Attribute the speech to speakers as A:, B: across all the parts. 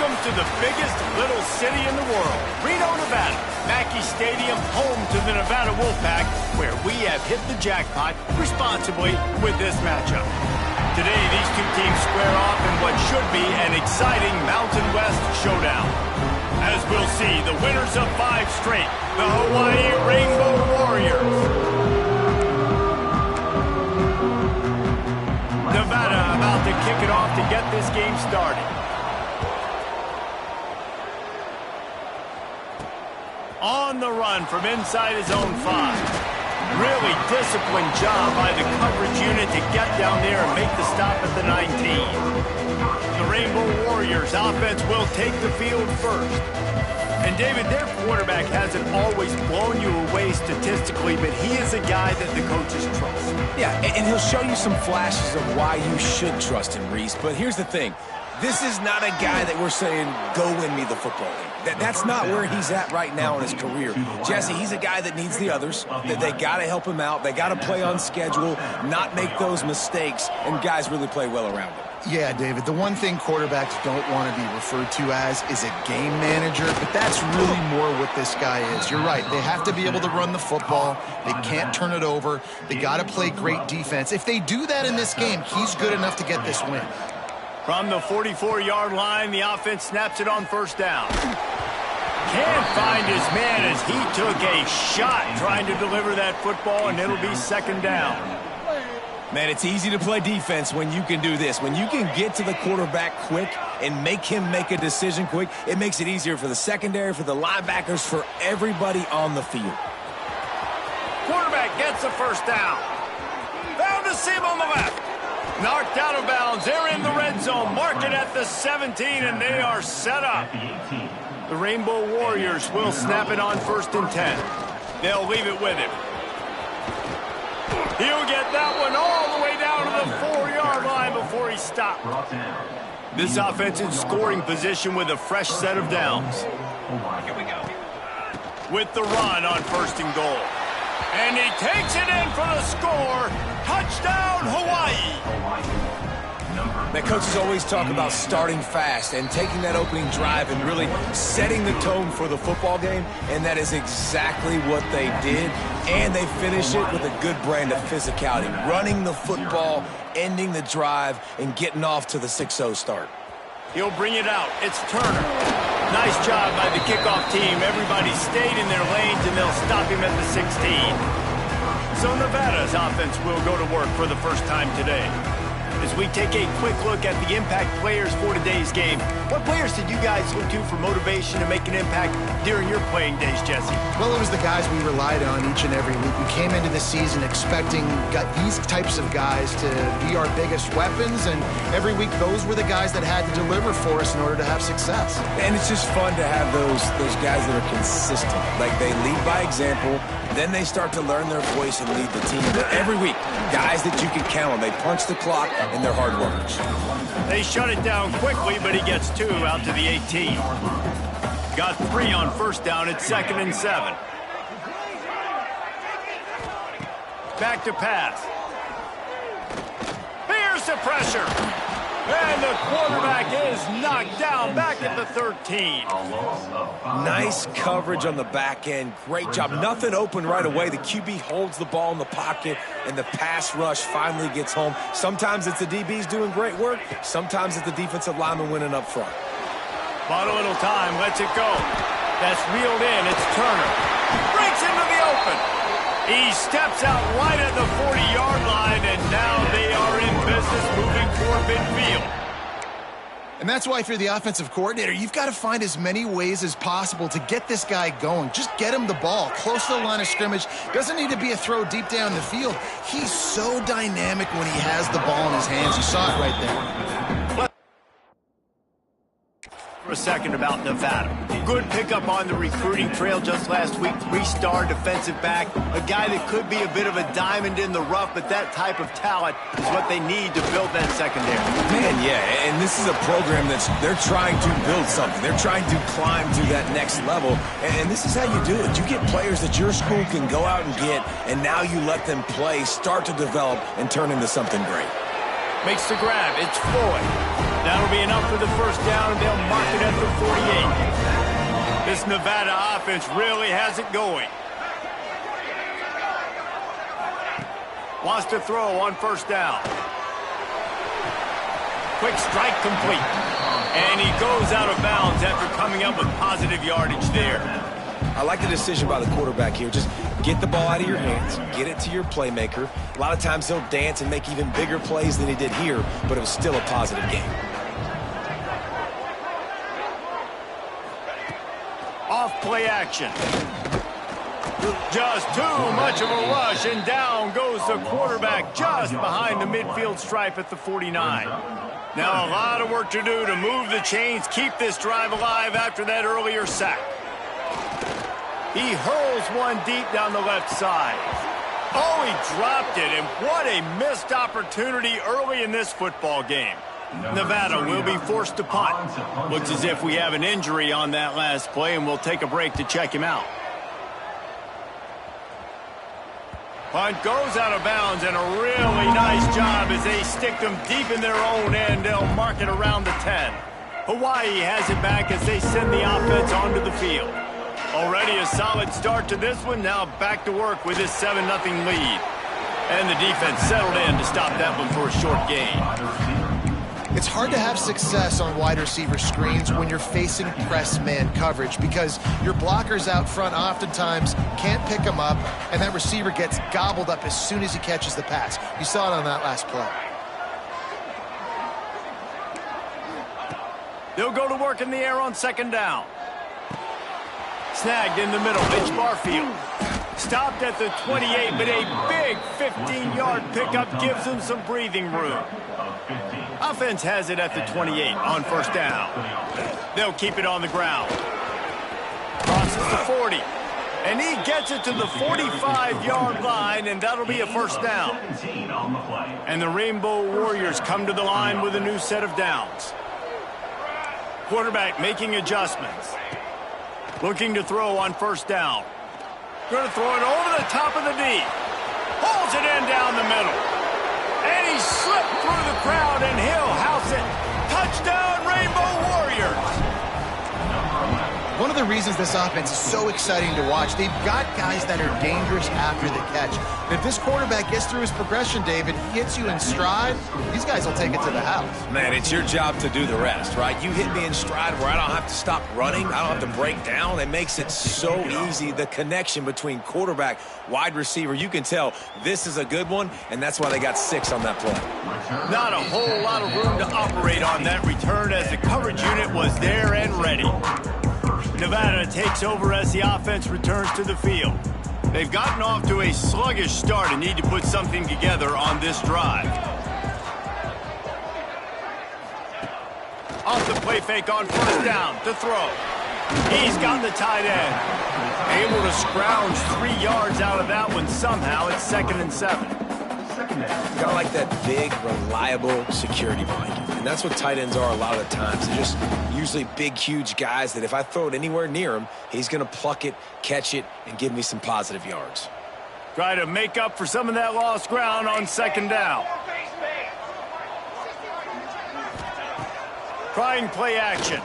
A: Welcome to the biggest little city in the world, Reno, Nevada. Mackey Stadium, home to the Nevada Wolfpack, where we have hit the jackpot responsibly with this matchup. Today, these two teams square off in what should be an exciting Mountain West showdown. As we'll see, the winners of 5 straight, the Hawaii Rainbow Warriors. Nevada about to kick it off to get this game started. On the run from inside his own 5. Really disciplined job by the coverage unit to get down there and make the stop at the 19. The Rainbow Warriors offense will take the field first. And David, their quarterback hasn't always blown you away statistically, but he is a guy that the coaches trust.
B: Yeah, and he'll show you some flashes of why you should trust him, Reese. But here's the thing. This is not a guy that we're saying, go win me the football game. That's not where he's at right now in his career. Jesse, he's a guy that needs the others, that they got to help him out. They got to play on schedule, not make those mistakes, and guys really play well around him.
C: Yeah, David, the one thing quarterbacks don't want to be referred to as is a game manager, but that's really more what this guy is. You're right. They have to be able to run the football. They can't turn it over. They got to play great defense. If they do that in this game, he's good enough to get this win.
A: From the 44-yard line, the offense snaps it on first down. Can't find his man as he took a shot trying to deliver that football, and it'll be second down.
B: Man, it's easy to play defense when you can do this. When you can get to the quarterback quick and make him make a decision quick, it makes it easier for the secondary, for the linebackers, for everybody on the field.
A: Quarterback gets the first down. Found a seam on the left. Knocked out of bounds. They're in the red zone. Mark it at the 17, and they are set up. The Rainbow Warriors will snap it on first and 10. They'll leave it with him. He'll get that one all the way down to the 4-yard line before he stopped. This offense in scoring position with a fresh set of downs. Here we go. With the run on first and goal. And he takes it in for the score. Touchdown, Hawaii.
B: Man, coaches always talk about starting fast and taking that opening drive and really setting the tone for the football game, and that is exactly what they did. And they finish it with a good brand of physicality, running the football, ending the drive, and getting off to the 6-0 start.
A: He'll bring it out. It's Turner. Nice job by the kickoff team. Everybody stayed in their lanes, and they'll stop him at the 16. So Nevada's offense will go to work for the first time today. As we take a quick look at the impact players for today's game, what players did you guys look to for motivation to make an impact during your playing days, Jesse?
C: Well, it was the guys we relied on each and every week. We came into the season expecting these types of guys to be our biggest weapons, and every week those were the guys that had to deliver for us in order to have success.
B: And it's just fun to have those guys that are consistent. Like, they lead by example, then they start to learn their voice and lead the team. But every week, guys that you can count on. They punch the clock, and they're hard workers.
A: They shut it down quickly, but he gets 2 out to the 18. Got 3 on first down at 2nd and 7. Back to pass. Here's the pressure. And the quarterback is knocked down back at the 13.
B: Nice coverage on the back end. Great job. Nothing open right away. The QB holds the ball in the pocket, and the pass rush finally gets home. Sometimes it's the DBs doing great work. Sometimes it's the defensive lineman winning up front.
A: Bought a little time. Lets it go. That's reeled in. It's Turner. Breaks into the open. He steps out right at the 40-yard line, and now they are in business moving toward midfield.
C: And that's why if you're the offensive coordinator, you've got to find as many ways as possible to get this guy going. Just get him the ball close to the line of scrimmage. Doesn't need to be a throw deep down the field. He's so dynamic when he has the ball in his hands. You saw it right there.
A: For a second about Nevada. Good pickup on the recruiting trail just last week. 3-star defensive back. A guy that could be a bit of a diamond in the rough, but that type of talent is what they need to build that secondary.
B: Man, yeah, and this is a program they're trying to build something. They're trying to climb to that next level, and this is how you do it. You get players that your school can go out and get, and now you let them play, start to develop, and turn into something great.
A: Makes the grab. It's Floyd. That'll be enough for the first down, and they'll mark it at the 48. This Nevada offense really has it going. Wants to throw on first down. Quick strike complete. And he goes out of bounds after coming up with positive yardage there.
B: I like the decision by the quarterback here. Just get the ball out of your hands, get it to your playmaker. A lot of times he'll dance and make even bigger plays than he did here, but it was still a positive game.
A: Off play action. Just too much of a rush, and down goes the quarterback just behind the midfield stripe at the 49. Now a lot of work to do to move the chains, keep this drive alive after that earlier sack. He hurls one deep down the left side. Oh, he dropped it, and what a missed opportunity early in this football game. Nevada will be forced to punt. Looks as if we have an injury on that last play, and we'll take a break to check him out. Punt goes out of bounds, and a really nice job as they stick them deep in their own end. They'll mark it around the 10. Hawaii has it back as they send the offense onto the field. Already a solid start to this one. Now back to work with this 7-0 lead. And the defense settled in to stop that one for a short gain.
C: It's hard to have success on wide receiver screens when you're facing press man coverage because your blockers out front oftentimes can't pick them up, and that receiver gets gobbled up as soon as he catches the pass. You saw it on that last play.
A: They'll go to work in the air on second down. Snagged in the middle, Mitch Barfield. Stopped at the 28, but a big 15-yard pickup gives them some breathing room. Offense has it at the 28 on first down. They'll keep it on the ground. Crosses the 40. And he gets it to the 45-yard line, and that'll be a first down. And the Rainbow Warriors come to the line with a new set of downs. Quarterback making adjustments. Looking to throw on first down. Going to throw it over the top of the D. Pulls it in down the middle. And he slipped through the crowd, and he'll house it. Touchdown, Rainbow Warriors.
C: One of the reasons this offense is so exciting to watch, they've got guys that are dangerous after the catch. And if this quarterback gets through his progression, David, hits you in stride, these guys will take it to the house.
B: Man, it's your job to do the rest, right? You hit me in stride where I don't have to stop running. I don't have to break down. It makes it so easy. The connection between quarterback, wide receiver, you can tell this is a good one, and that's why they got 6 on that play.
A: Not a whole lot of room to operate on that return as the coverage unit was there and ready. Nevada takes over as the offense returns to the field. They've gotten off to a sluggish start and need to put something together on this drive. Off the play fake on first down to throw. He's got the tight end. Able to scrounge 3 yards out of that one somehow. It's 2nd and 7.
B: Kind of like that big, reliable security blanket. And that's what tight ends are a lot of the times. They're just usually big, huge guys that if I throw it anywhere near him, he's going to pluck it, catch it, and give me some positive yards.
A: Try to make up for some of that lost ground on second down. Trying play action.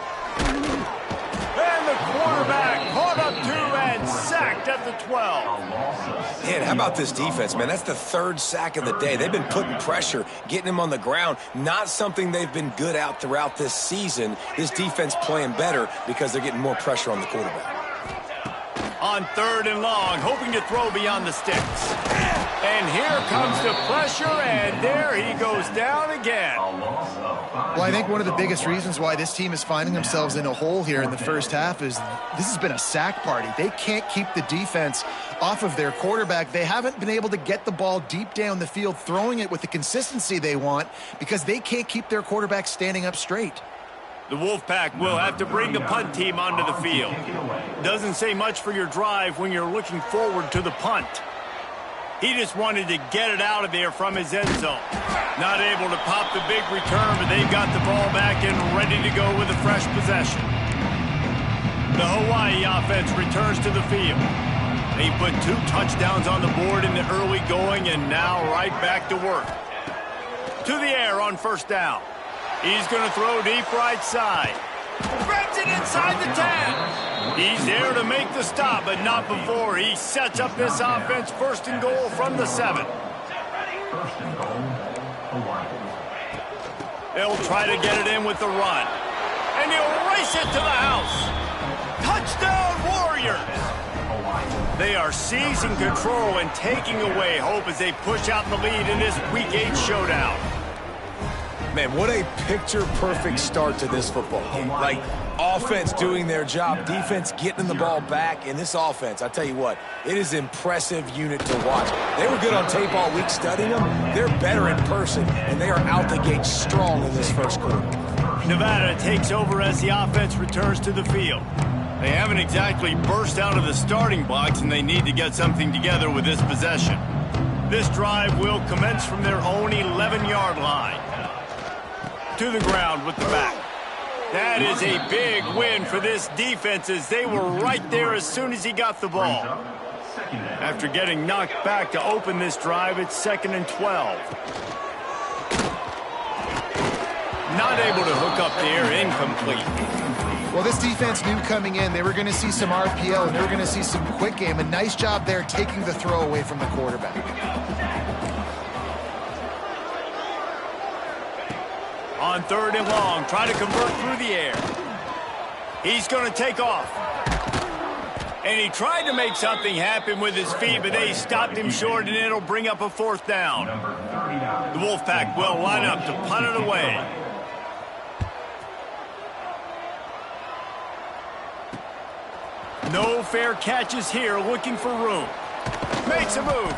A: And the quarterback caught up to and sacked at the 12.
B: Man, how about this defense, man? That's the 3rd sack of the day. They've been putting pressure, getting him on the ground. Not something they've been good at throughout this season. This defense playing better because they're getting more pressure on the quarterback.
A: On 3rd and long, hoping to throw beyond the sticks. And here comes the pressure, and there he goes down again.
C: Well, I think one of the biggest reasons why this team is finding themselves in a hole here in the first half is this has been a sack party. They can't keep the defense off of their quarterback. They haven't been able to get the ball deep down the field, throwing it with the consistency they want because they can't keep their quarterback standing up straight.
A: The Wolfpack will have to bring the punt team onto the field. Doesn't say much for your drive when you're looking forward to the punt. He just wanted to get it out of there from his end zone. Not able to pop the big return, but they've got the ball back and ready to go with a fresh possession. The Hawaii offense returns to the field. They put 2 touchdowns on the board in the early going and now right back to work. To the air on first down. He's going to throw deep right side. Grabs it inside the 10. He's there to make the stop, but not before he sets up this offense first and goal from the 7. They'll try to get it in with the run. And he'll race it to the house. Touchdown, Warriors! They are seizing control and taking away hope as they push out the lead in this Week 8 showdown.
B: Man, what a picture-perfect start to this football game. Like, offense doing their job, defense getting the ball back, and this offense, I tell you what, it is an impressive unit to watch. They were good on tape all week studying them. They're better in person, and they are out the gate strong in this first quarter.
A: Nevada takes over as the offense returns to the field. They haven't exactly burst out of the starting blocks, and they need to get something together with this possession. This drive will commence from their own 11-yard line. To the ground with the back. That is a big win for this defense as they were right there as soon as he got the ball. After getting knocked back to open this drive, it's 2nd and 12. Not able to hook up there, incomplete.
C: Well, this defense knew coming in they were going to see some RPO and they were going to see some quick game. A nice job there taking the throw away from the quarterback.
A: On 3rd and long, try to convert through the air. He's going to take off. And he tried to make something happen with his feet, but they stopped him short, and it'll bring up a 4th down. The Wolfpack will line up to punt it away. No fair catches here, looking for room. Makes a move.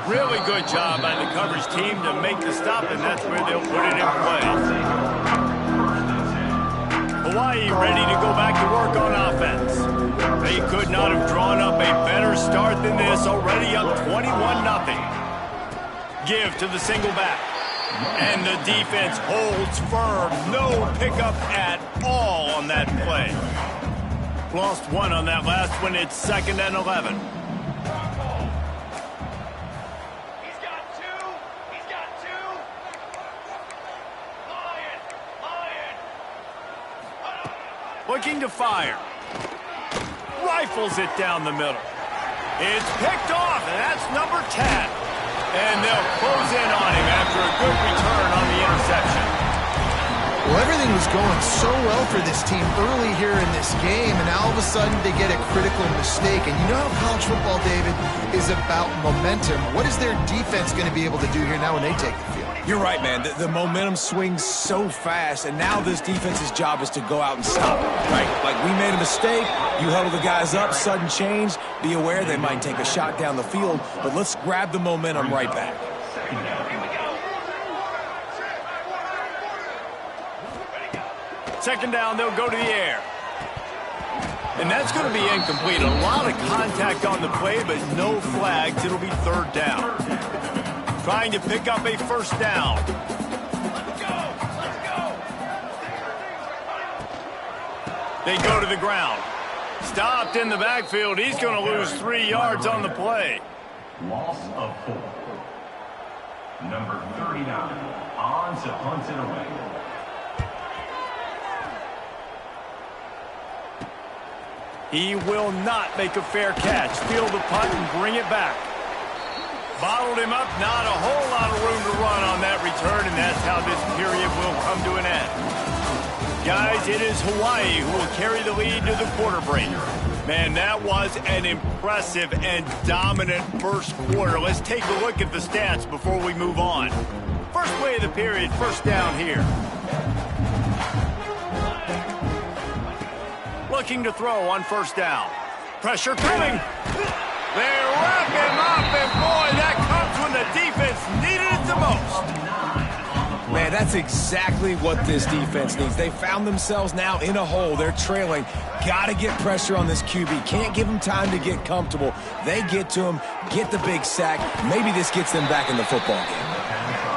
A: Really good job by the coverage team to make the stop, and that's where they'll put it in play. Hawaii ready to go back to work on offense. They could not have drawn up a better start than this, already up 21-0. Give to the single back. And the defense holds firm. No pickup at all on that play. Lost one on that last one. It's 2nd and 11. Looking to fire. Rifles it down the middle. It's picked off, and that's number 10. And they'll close in on him after a good return on the interception.
C: Well, everything was going so well for this team early here in this game, and all of a sudden they get a critical mistake. And you know how college football, David, is about momentum. What is their defense going to be able to do here now when they take the field?
B: You're right, man. The momentum swings so fast, and now this defense's job is to go out and stop it, right? Like, we made a mistake, you huddle the guys up, sudden change, be aware they might take a shot down the field, but let's grab the momentum right back.
A: Second down, they'll go to the air. And that's going to be incomplete. A lot of contact on the play, but no flags. It'll be 3rd down. Trying to pick up a 1st down. Let's go. They go to the ground. Stopped in the backfield. He's going to lose 3 yards on the play.
D: Loss of 4. Number 39 on to punt it away.
A: He will not make a fair catch. Field the punt and bring it back. Bottled him up. Not a whole lot of room to run on that return, and that's how this period will come to an end. Guys, it is Hawaii who will carry the lead to the quarter break. Man, that was an impressive and dominant first quarter. Let's take a look at the stats before we move on. First play of the period, 1st down here. Looking to throw on 1st down. Pressure coming. They wrap him up, and boy, that comes when the defense needed it the most.
B: Man, that's exactly what this defense needs. They found themselves now in a hole. They're trailing. Got to get pressure on this QB. Can't give him time to get comfortable. They get to him, get the big sack. Maybe this gets them back in the football game.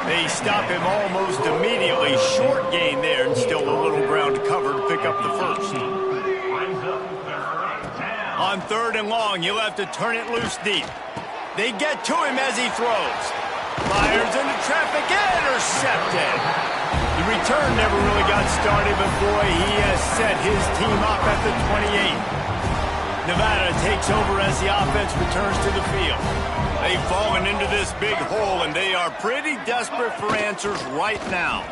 A: They stop him almost immediately. Short gain there, and still a little ground to cover to pick up the 1st. On 3rd and long, you'll have to turn it loose deep. They get to him as he throws. Fires into traffic, intercepted. The return never really got started, but boy, he has set his team up at the 28. Nevada takes over as the offense returns to the field. They've fallen into this big hole, and they are pretty desperate for answers right now.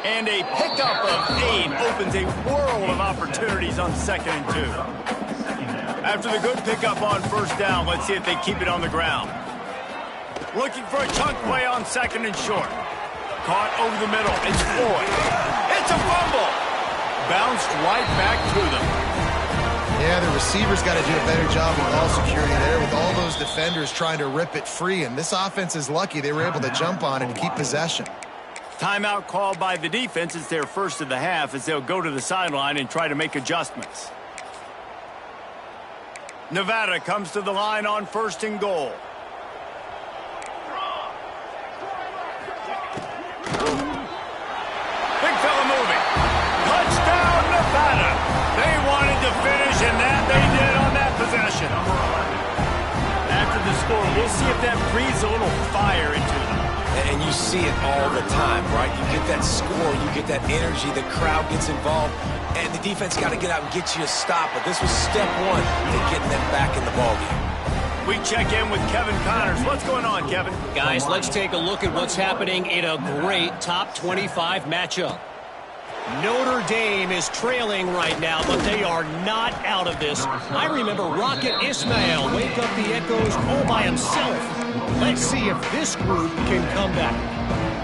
A: And a pickup of 8 opens a world of opportunities on 2nd and 2. After the good pickup on 1st down, let's see if they keep it on the ground. Looking for a chunk play on 2nd and short. Caught over the middle. It's Floyd. It's a fumble. Bounced right back to them.
C: Yeah, the receivers got to do a better job with ball security there with all those defenders trying to rip it free. And this offense is lucky they were able to jump on it and keep possession.
A: Timeout called by the defense. It's their first of the half as they'll go to the sideline and try to make adjustments. Nevada comes to the line on 1st and goal. Big fella moving. Touchdown, Nevada. They wanted to finish, and that they did on that possession. After the score, we'll see if that breathes a little fire into them.
B: And you see it all the time, right? You get that score, you get that energy, the crowd gets involved, and the defense got to get out and get you a stop. But this was step 1 to getting them back in the ballgame.
A: We check in with Kevin Connors. What's going on, Kevin?
E: Guys, let's take a look at what's happening in a great top 25 matchup. Notre Dame is trailing right now, but they are not out of this. I remember Rocket Ismail wake up the echoes all by himself. Let's see if this group can come back.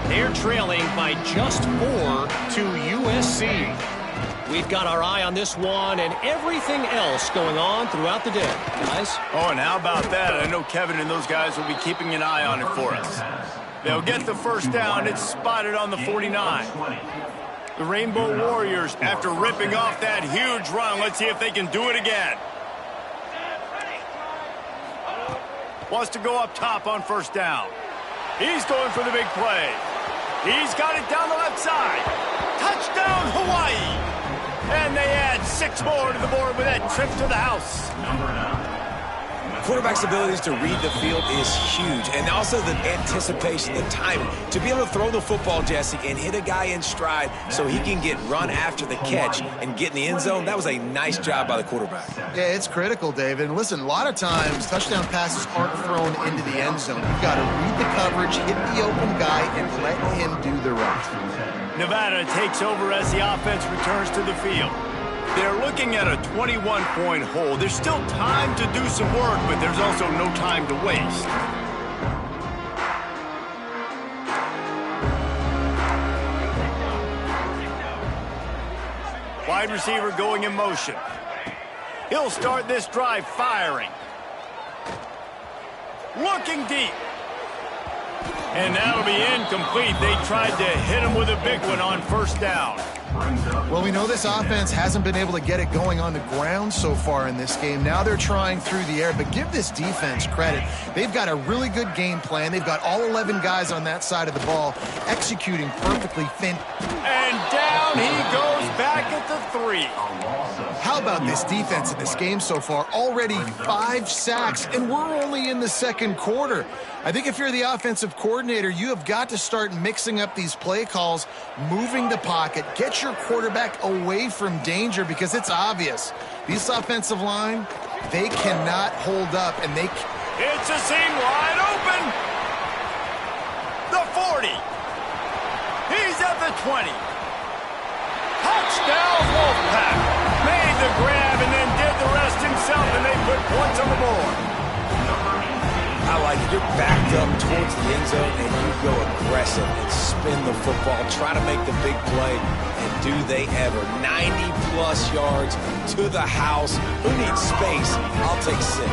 E: They're trailing by just 4 to USC. We've got our eye on this one and everything else going on throughout the day, guys.
A: Oh, and how about that? I know Kevin and those guys will be keeping an eye on it for us. They'll get the 1st down. It's spotted on the 49. The Rainbow Warriors, after ripping off that huge run, let's see if they can do it again. Wants to go up top on 1st down. He's going for the big play. He's got it down the left side. Touchdown, Hawaii. And they add 6 more to the board with that trip to the house.
B: Quarterback's abilities to read the field is huge, and also the anticipation, the timing. To be able to throw the football, Jesse, and hit a guy in stride so he can get run after the catch and get in the end zone, that was a nice job by the quarterback.
C: Yeah, it's critical, David. And listen, a lot of times touchdown passes aren't thrown into the end zone. You've got to read the coverage, hit the open guy, and let him do the rest.
A: Nevada takes over as the offense returns to the field. They're looking at a 21-point hole. There's still time to do some work, but there's also no time to waste. Wide receiver going in motion. He'll start this drive firing. Looking deep. And that'll be incomplete. They tried to hit him with a big one on 1st down.
C: Well, we know this offense hasn't been able to get it going on the ground so far in this game. Now they're trying through the air, but give this defense credit. They've got a really good game plan. They've got all 11 guys on that side of the ball executing perfectly.
A: And down he goes back at the 3.
C: How about this defense in this game so far? Already 5 sacks, and we're only in the 2nd quarter. I think if you're the offensive coordinator, you have got to start mixing up these play calls, moving the pocket, get your quarterback away from danger, because it's obvious. This offensive line, they cannot hold up, and they...
A: It's a seam wide open. The 40. He's at the 20. Touchdown, Wolfpack. Made the grab and then did the rest himself, and they put points on the board.
B: I like it. You're backed up towards the end zone, and you go aggressive and spin the football, try to make the big play, and do they ever. 90-plus yards to the house. Who needs space? I'll take 6.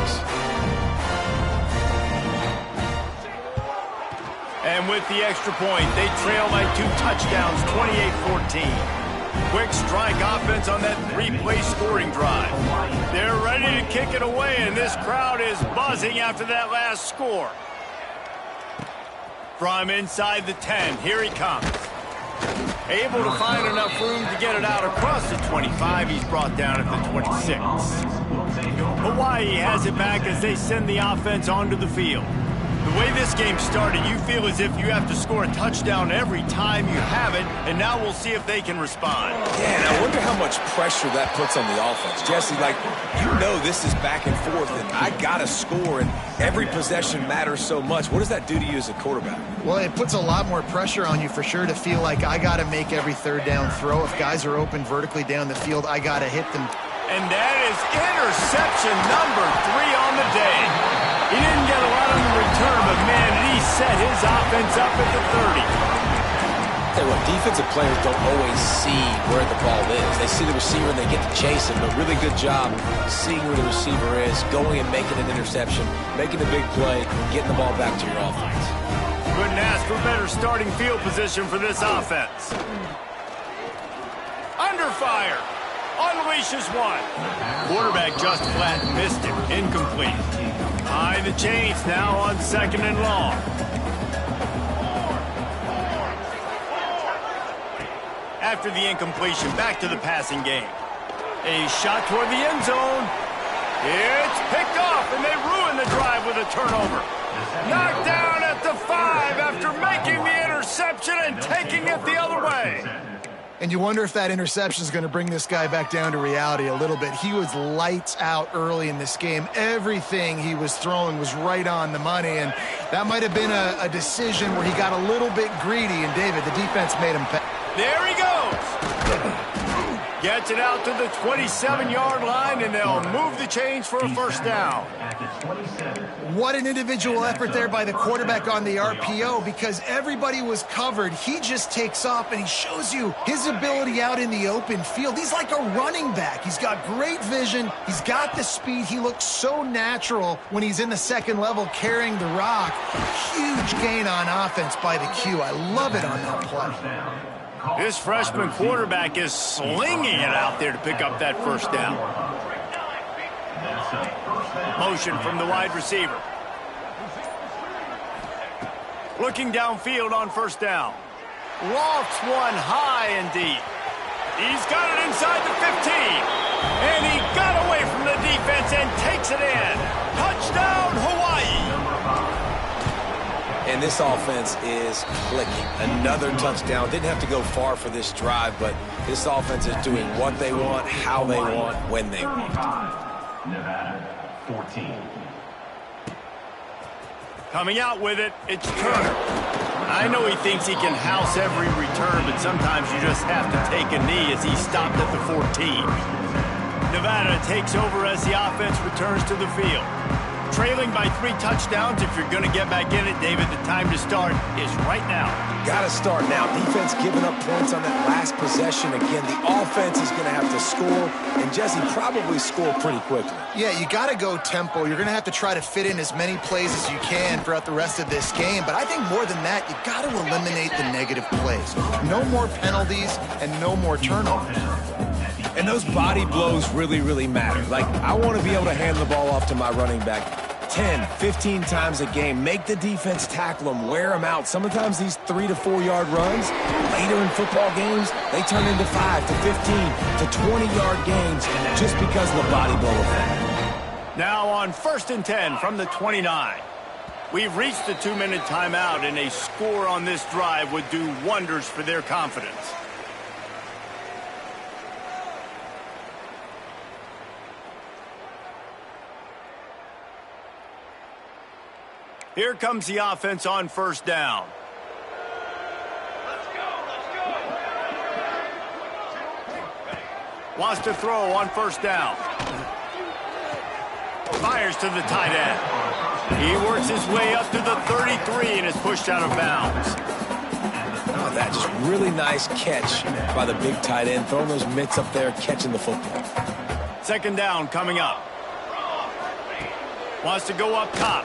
A: And with the extra point, they trail by 2 touchdowns, 28-14. Quick strike offense on that 3-play scoring drive. They're ready to kick it away, and this crowd is buzzing after that last score. From inside the 10, here he comes. Able to find enough room to get it out across the 25. He's brought down at the 26. Hawaii has it back as they send the offense onto the field. The way this game started, you feel as if you have to score a touchdown every time you have it, and now we'll see if they can respond.
B: Yeah, and I wonder how much pressure that puts on the offense. Jesse, like, you know this is back and forth, and I got to score, and every possession matters so much. What does that do to you as a quarterback?
C: Well, it puts a lot more pressure on you for sure to feel like I got to make every third down throw. If guys are open vertically down the field, I got to hit them.
A: And that is interception number 3 on the day. He didn't get a lot on the return, but man, he set his offense up at the 30.
B: Tell you what, defensive players don't always see where the ball is. They see the receiver and they get to chase him. But really good job seeing where the receiver is, going and making an interception, making a big play, getting the ball back to your offense.
A: Couldn't ask for better starting field position for this offense. Under fire. Unleashes one. Quarterback just flat missed it. Incomplete. High the chains now on 2nd and long. After the incompletion, back to the passing game. A shot toward the end zone. It's picked off, and they ruin the drive with a turnover. Knocked down at the 5 after making the interception and taking it the other way.
C: And you wonder if that interception is going to bring this guy back down to reality a little bit. He was lights out early in this game. Everything he was throwing was right on the money, and that might have been a decision where he got a little bit greedy, and David, the defense made him pay.
A: There he goes. Gets it out to the 27-yard line, and they'll move the chains for a first down.
C: What an individual effort there by the quarterback on the RPO, because everybody was covered. He just takes off, and he shows you his ability out in the open field. He's like a running back. He's got great vision. He's got the speed. He looks so natural when he's in the second level carrying the rock. Huge gain on offense by the Q. I love it on that play.
A: This freshman quarterback is slinging it out there to pick up that first down. Motion from the wide receiver. Looking downfield on first down. Lofts one high and deep. He's got it inside the 15. And he got away from the defense and takes it in. Touchdown, Hawaii.
B: And this offense is clicking. Another touchdown. Didn't have to go far for this drive, but this offense is doing what they want, how they want, when they want.
D: Nevada, 14.
A: Coming out with it, it's Turner. I know he thinks he can house every return, but sometimes you just have to take a knee as he stopped at the 14. Nevada takes over as the offense returns to the field. Trailing by 3 touchdowns. If you're going to get back in it, David, the time to start is right now.
B: Got to start now. Defense giving up points on that last possession. Again, the offense is going to have to score, and Jesse probably score pretty quickly.
C: Yeah, you got to go tempo. You're going to have to try to fit in as many plays as you can throughout the rest of this game. But I think more than that, you got to eliminate the negative plays. No more penalties and no more turnovers.
B: And those body blows really, really matter. Like, I want to be able to hand the ball off to my running back 10, 15 times a game. Make the defense tackle them, wear them out. Sometimes these 3 to 4 yard runs, later in football games, they turn into 5 to 15 to 20-yard games just because of the body blow effect.
A: Now on 1st and 10 from the 29. We've reached the 2-minute timeout, and a score on this drive would do wonders for their confidence. Here comes the offense on 1st down. Wants to throw on 1st down. Fires to the tight end. He works his way up to the 33 and is pushed out of bounds.
B: Oh, that just really nice catch by the big tight end, throwing those mitts up there, catching the football.
A: 2nd down coming up. Wants to go up top.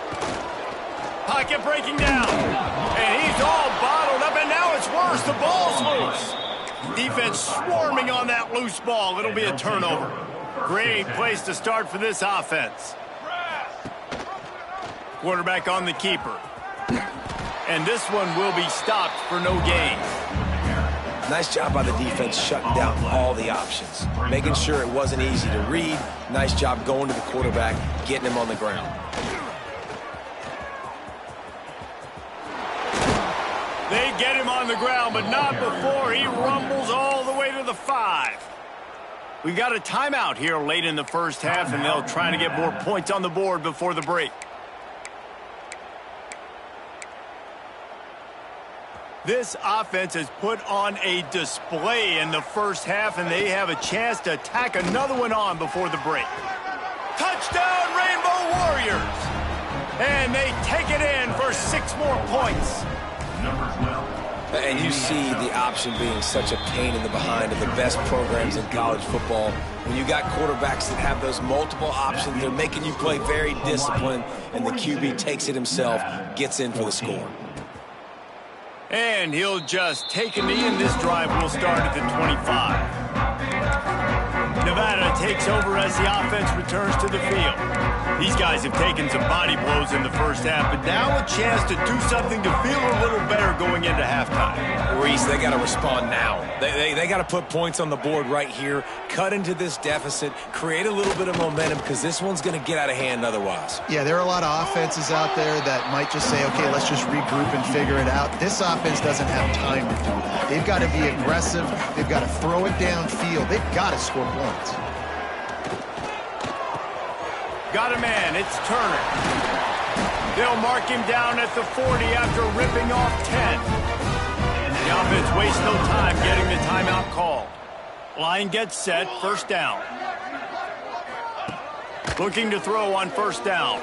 A: Pocket breaking down. And he's all bottled up, and now it's worse. The ball's loose. Defense swarming on that loose ball. It'll be a turnover. Great place to start for this offense. Quarterback on the keeper. And this one will be stopped for no gain.
B: Nice job by the defense shutting down all the options, making sure it wasn't easy to read. Nice job going to the quarterback, getting him on the ground.
A: They get him on the ground, but not before he rumbles all the way to the 5. We got a timeout here late in the first half, and they'll try to get more points on the board before the break. This offense has put on a display in the first half, and they have a chance to tack another one on before the break. Touchdown, Rainbow Warriors! And they take it in for 6 more points.
B: And you see the option being such a pain in the behind of the best programs in college football. When you got quarterbacks that have those multiple options, they're making you play very disciplined, and the QB takes it himself, gets in for the score.
A: And he'll just take a knee, and this drive will start at the 25. Nevada takes over as the offense returns to the field. These guys have taken some body blows in the first half, but now a chance to do something to feel a little better going into halftime.
B: Reese, they got to respond now. They got to put points on the board right here, cut into this deficit, create a little bit of momentum, because this one's going to get out of hand otherwise.
C: Yeah, there are a lot of offenses out there that might just say, okay, let's just regroup and figure it out. This offense doesn't have time to do that. They've got to be aggressive. They've got to throw it downfield. They've got to score points.
A: Got a man, it's Turner. They'll mark him down at the 40 after ripping off 10. The offense wastes no time getting the timeout called. Line gets set, first down. Looking to throw on first down.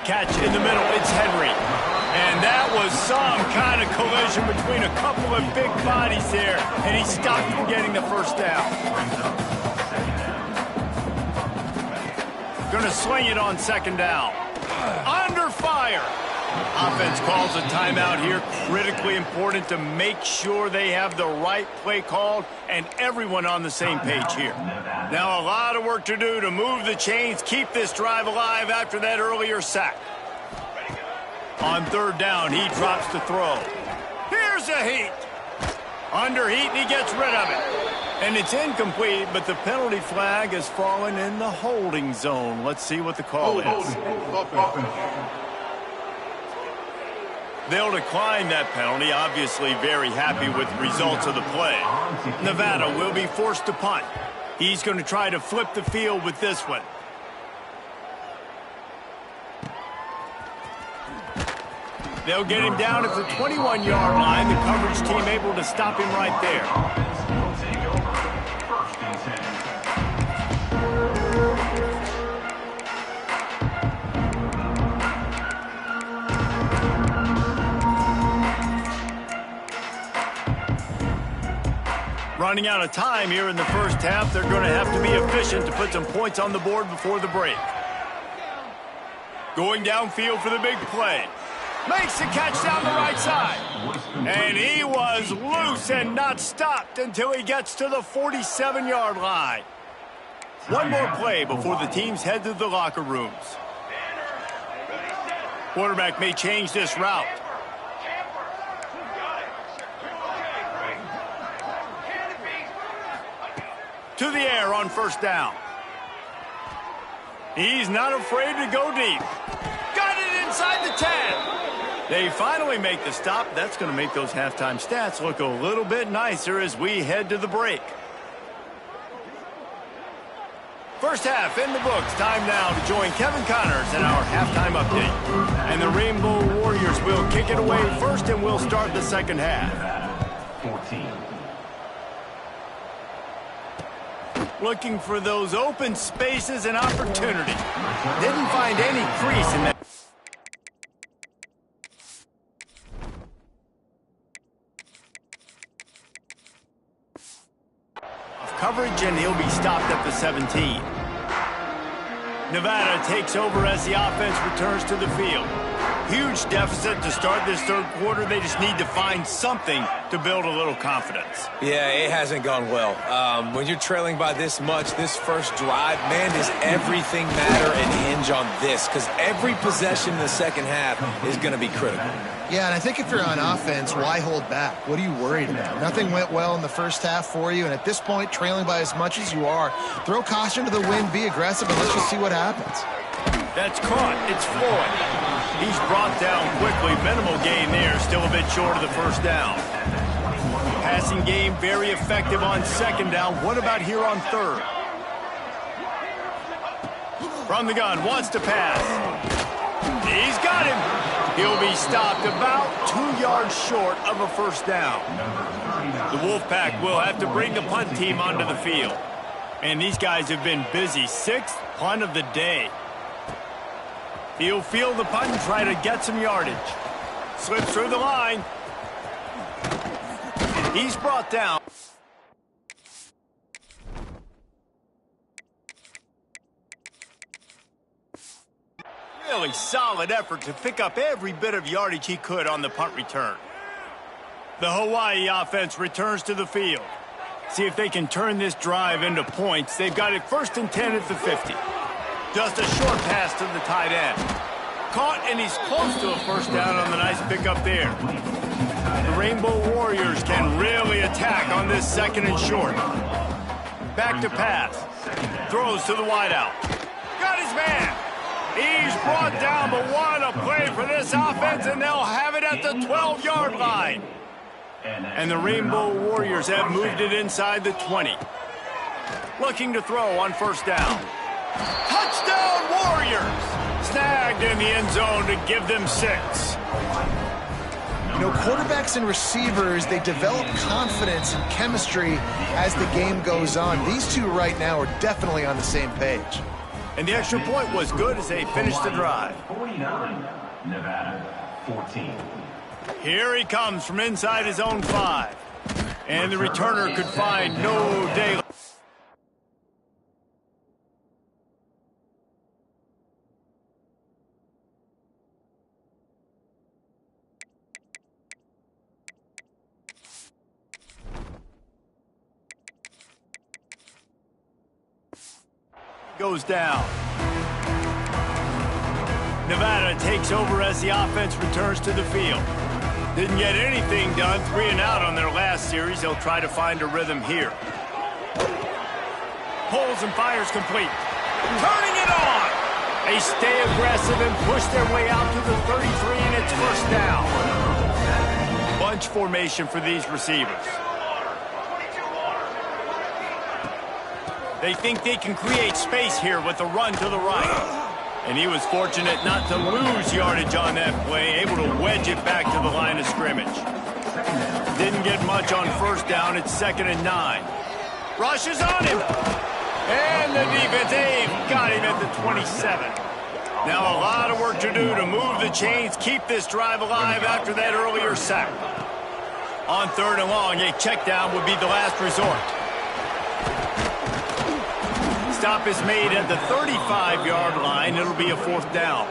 A: Catch in the middle, it's Henry. And that was some kind of collision between a couple of big bodies there, and he stopped from getting the first down. Going to sling it on second down. Under fire. Offense calls a timeout here. Critically important to make sure they have the right play called and everyone on the same page here. Now a lot of work to do to move the chains, keep this drive alive after that earlier sack. On third down, he drops to throw. Here's a heat. Under heat, and he gets rid of it. And it's incomplete, but the penalty flag has fallen in the holding zone. Let's see what the call is. They'll decline that penalty, obviously very happy with the results of the play. Nevada will be forced to punt. He's going to try to flip the field with this one. They'll get him down at the 21-yard line. The coverage team able to stop him right there. Running out of time here in the first half. They're going to have to be efficient to put some points on the board before the break. Going downfield for the big play. Makes the catch down the right side. And he was loose and not stopped until he gets to the 47-yard line. One more play before the teams head to the locker rooms. Quarterback may change this route. To the air on first down. He's not afraid to go deep. Got it inside the 10. They finally make the stop. That's going to make those halftime stats look a little bit nicer as we head to the break. First half in the books. Time now to join Kevin Connors in our halftime update. And the Rainbow Warriors will kick it away first, and we'll start the second half.
D: 14.
A: Looking for those open spaces and opportunity. Didn't find any crease in that. Coverage, and he'll be stopped at the 17. Nevada takes over as the offense returns to the field. Huge deficit to start this third quarter. They just need to find something to build a little confidence.
B: Yeah, it hasn't gone well. When you're trailing by this much, this first drive, man, does everything matter and hinge on this, because every possession in the second half is going to be critical.
C: Yeah, and I think if you're on offense, why hold back? What are you worried about? Nothing went well in the first half for you, and at this point, trailing by as much as you are, throw caution to the wind, be aggressive, and let's just see what happens.
A: That's caught. It's Floyd. He's brought down quickly. Minimal gain there. Still a bit short of the first down. Passing game very effective on second down. What about here on third? From the gun, wants to pass. He's got him. He'll be stopped about 2 yards short of a first down. The Wolfpack will have to bring the punt team onto the field. And these guys have been busy. 6th punt of the day. He'll field the punt and try to get some yardage. Slips through the line. He's brought down. Really solid effort to pick up every bit of yardage he could on the punt return. The Hawaii offense returns to the field. See if they can turn this drive into points. They've got it 1st and 10 at the 50. Just a short pass to the tight end. Caught, and he's close to a first down on the nice pickup there. The Rainbow Warriors can really attack on this 2nd and short. Back to pass. Throws to the wideout. Got his man. He's brought down, but what a play for this offense, and they'll have it at the 12-yard line. And the Rainbow Warriors have moved it inside the 20. Looking to throw on first down. Touchdown Warriors! Snagged in the end zone to give them 6.
C: You know, quarterbacks and receivers, they develop confidence and chemistry as the game goes on. These two right now are definitely on the same page.
A: And the extra point was good as they finished the drive.
D: 49, Nevada 14.
A: Here he comes from inside his own 5. And the returner could find no day. Goes down. Nevada takes over as the offense returns to the field. Didn't get anything done. 3 and out on their last series. They'll try to find a rhythm here. Pulls and fires complete. Turning it on. They stay aggressive and push their way out to the 33, and it's first down. Bunch formation for these receivers. They think they can create space here with a run to the right. And he was fortunate not to lose yardage on that play, able to wedge it back to the line of scrimmage. Didn't get much on first down. It's 2nd and 9. Rushes on him. And the defense, they've got him at the 27. Now a lot of work to do to move the chains, keep this drive alive after that earlier sack. On 3rd and long, a check down would be the last resort. Stop is made at the 35-yard line. It'll be a 4th down.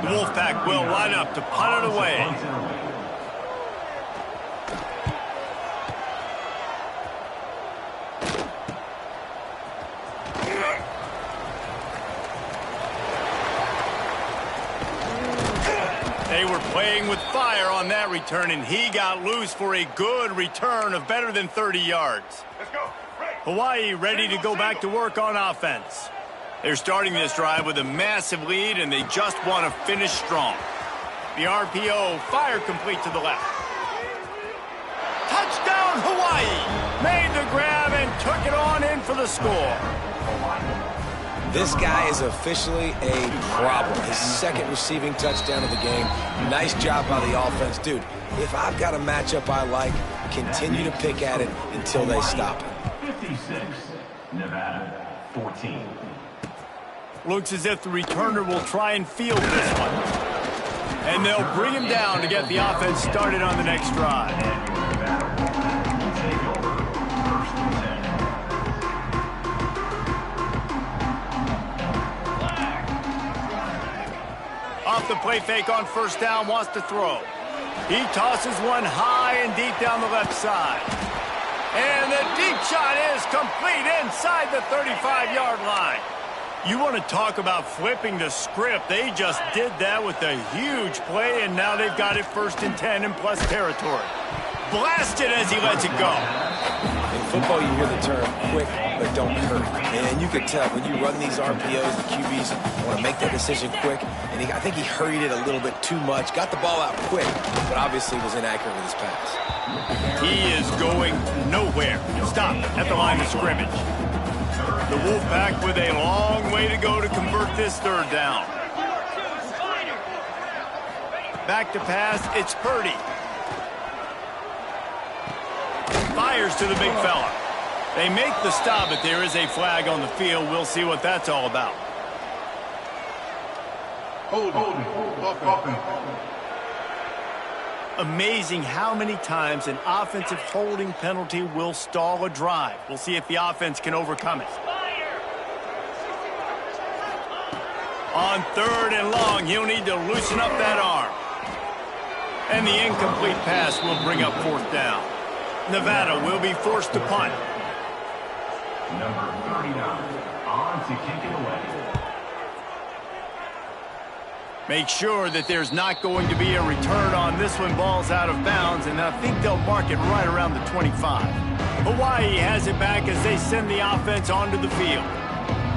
A: The Wolfpack will line up to punt it away. They were playing with fire on that return, and he got loose for a good return of better than 30 yards. Let's go. Hawaii ready to go back to work on offense. They're starting this drive with a massive lead, and they just want to finish strong. The RPO, fire complete to the left. Touchdown, Hawaii! Made the grab and took it on in for the score.
B: This guy is officially a problem. His 2nd receiving touchdown of the game. Nice job by the offense. Dude, if I've got a matchup I like, continue to pick at it until they stop it.
D: 56, Nevada 14.
A: Looks as if the returner will try and field this one. And they'll bring him down to get the offense started on the next drive. Off the play fake on first down, wants to throw. He tosses one high and deep down the left side. And the deep shot is complete inside the 35-yard line. You want to talk about flipping the script. They just did that with a huge play, and now they've got it 1st and 10 in plus territory. Blasted as he lets it go.
B: And football, you hear the term quick, but don't hurry. And you can tell when you run these RPOs, the QBs want to make that decision quick. And I think he hurried it a little bit too much. Got the ball out quick, but obviously was inaccurate with his pass.
A: He is going nowhere. Stop at the line of scrimmage. The Wolfpack with a long way to go to convert this third down. Back to pass, it's Purdy. Fires to the big fella. They make the stop, but there is a flag on the field. We'll see what that's all about. Amazing how many times an offensive holding penalty will stall a drive. We'll see if the offense can overcome it. On 3rd and long, he'll need to loosen up that arm. And the incomplete pass will bring up 4th down. Nevada will be forced to punt.
D: Number 39, on to kick it away.
A: Make sure that there's not going to be a return on this one. Ball's out of bounds, and I think they'll mark it right around the 25. Hawaii has it back as they send the offense onto the field.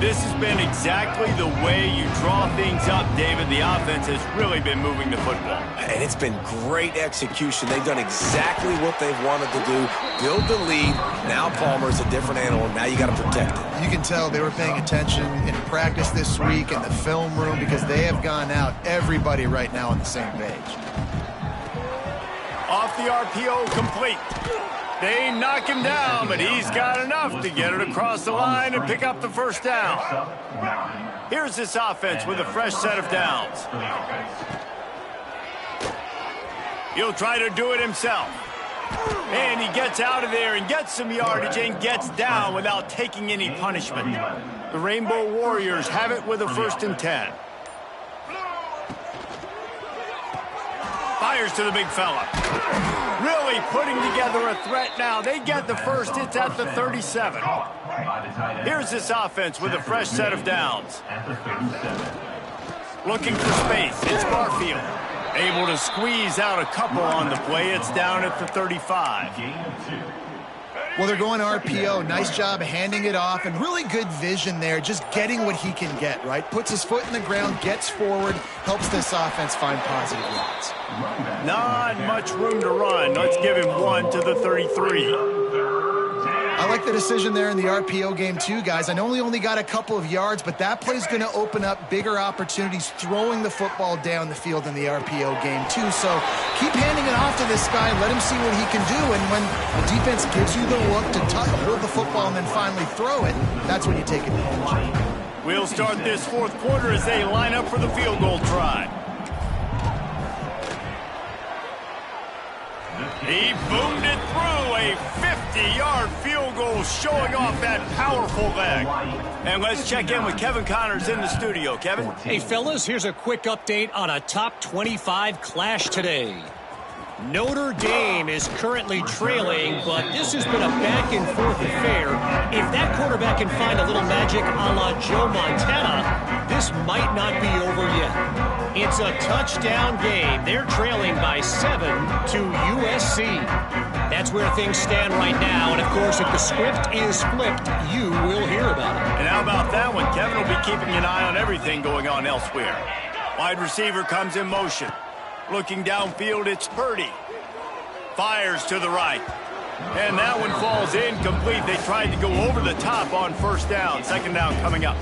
A: This has been exactly the way you draw things up, David. The offense has really been moving the football.
B: And it's been great execution. They've done exactly what they've wanted to do. Build the lead. Now Palmer's a different animal. Now you got to protect it.
C: You can tell they were paying attention in practice this week in the film room because they have gone out, everybody right now on the same page.
A: Off the RPO, complete. They knock him down, but he's got enough to get it across the line and pick up the first down. Here's this offense with a fresh set of downs. He'll try to do it himself. And he gets out of there and gets some yardage and gets down without taking any punishment. The Rainbow Warriors have it with a 1st and 10. Fires to the big fella. Really putting together a threat now. They get the first. It's at the 37. Here's this offense with a fresh set of downs. Looking for space. It's Barfield. Able to squeeze out a couple on the play. It's down at the 35.
C: Well, they're going RPO. Nice job handing it off, and really good vision there, just getting what he can get, right? Puts his foot in the ground, gets forward, helps this offense find positive yards.
A: Not much room to run. Let's give him 1 to the 33.
C: I like the decision there in the RPO game too, guys. I know he only got a couple of yards, but that play's going to open up bigger opportunities throwing the football down the field in the RPO game too. So keep handing it off to this guy. Let him see what he can do. And when the defense gives you the look to hold the football and then finally throw it, that's when you take advantage.
A: We'll start this 4th quarter as they line up for the field goal try. He boomed it through, a 50-yard field goal showing off that powerful leg. And let's check in with Kevin Connors in the studio. Kevin?
E: Hey, fellas, here's a quick update on a top 25 clash today. Notre Dame is currently trailing, but this has been a back-and-forth affair. If that quarterback can find a little magic a la Joe Montana, this might not be over yet. It's a touchdown game. They're trailing by 7 to USC. That's where things stand right now, and of course, if the script is flipped, you will hear about it.
A: And how about that one? Kevin will be keeping an eye on everything going on elsewhere. Wide receiver comes in motion. Looking downfield, it's Purdy. Fires to the right. And that one falls incomplete. They tried to go over the top on 1st down. 2nd down coming up.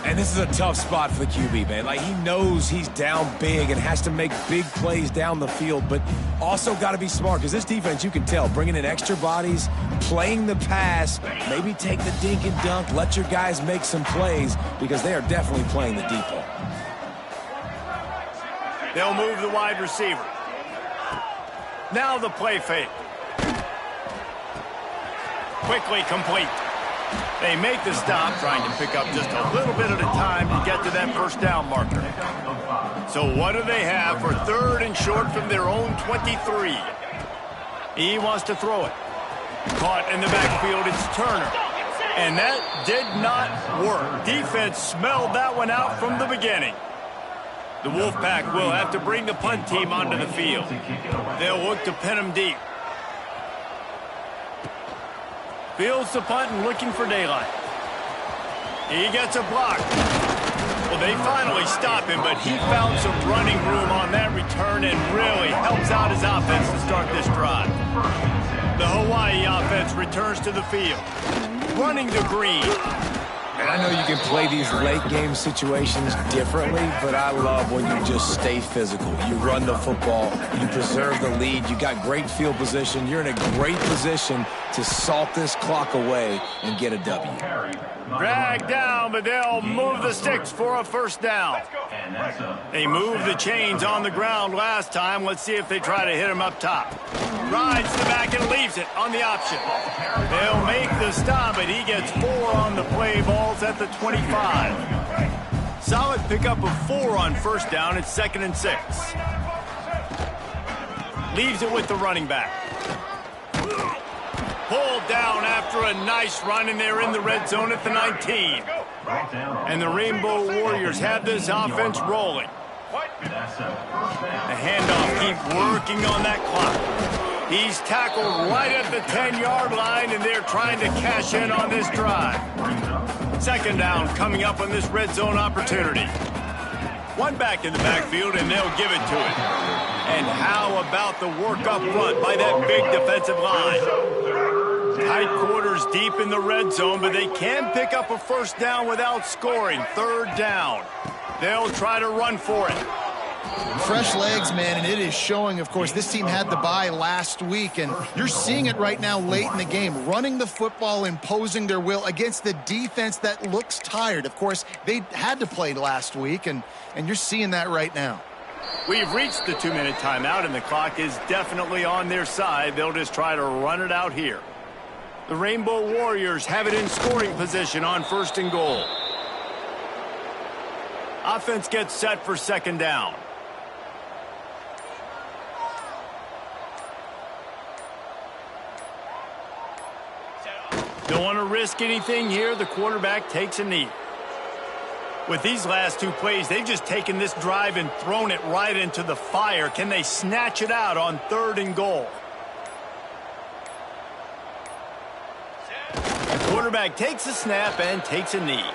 B: And this is a tough spot for the QB, man. Like, he knows he's down big and has to make big plays down the field, but also got to be smart because this defense, you can tell, bringing in extra bodies, playing the pass, maybe take the dink and dunk, let your guys make some plays because they are definitely playing the deep ball.
A: They'll move the wide receiver. Now the play fake. Quickly complete. They make the stop, trying to pick up just a little bit at a time to get to that 1st down marker. So what do they have for 3rd and short from their own 23? He wants to throw it. Caught in the backfield, it's Turner. And that did not work. Defense smelled that one out from the beginning. The Wolfpack will have to bring the punt team onto the field. They'll look to pin him deep. Fields the punt and looking for daylight. He gets a block. Well, they finally stop him, but he found some running room on that return and really helps out his offense to start this drive. The Hawaii offense returns to the field. Running to Green.
B: And I know you can play these late game situations differently, but I love when you just stay physical. You run the football, you preserve the lead, you got great field position, you're in a great position to salt this clock away and get a W.
A: Drag down, but they'll move the sticks for a first down. They moved the chains on the ground last time. Let's see if they try to hit him up top. Rides the back and leaves it on the option. They'll make the stop, but he gets 4 on the play. Ball's at the 25. Solid pickup of 4 on first down. It's 2nd and 6. Leaves it with the running back. Pulled down after a nice run, and they're in the red zone at the 19. And the Rainbow Warriors have this offense rolling. The handoff, keep working on that clock. He's tackled right at the 10-yard line, and they're trying to cash in on this drive. 2nd down coming up on this red zone opportunity. One back in the backfield, and they'll give it to him. And how about the work up front by that big defensive line? Tight quarters deep in the red zone, but they can pick up a first down without scoring. 3rd down. They'll try to run for it.
C: Fresh legs, man, and it is showing, of course. This team had the bye last week, and you're seeing it right now late in the game. Running the football, imposing their will against the defense that looks tired. Of course, they had to play last week, and you're seeing that right now.
A: We've reached the 2-minute timeout, and the clock is definitely on their side. They'll just try to run it out here. The Rainbow Warriors have it in scoring position on 1st and goal. Offense gets set for 2nd down. Don't want to risk anything here. The quarterback takes a knee. With these last 2 plays, they've just taken this drive and thrown it right into the fire. Can they snatch it out on 3rd and goal? The quarterback takes a snap and takes a knee.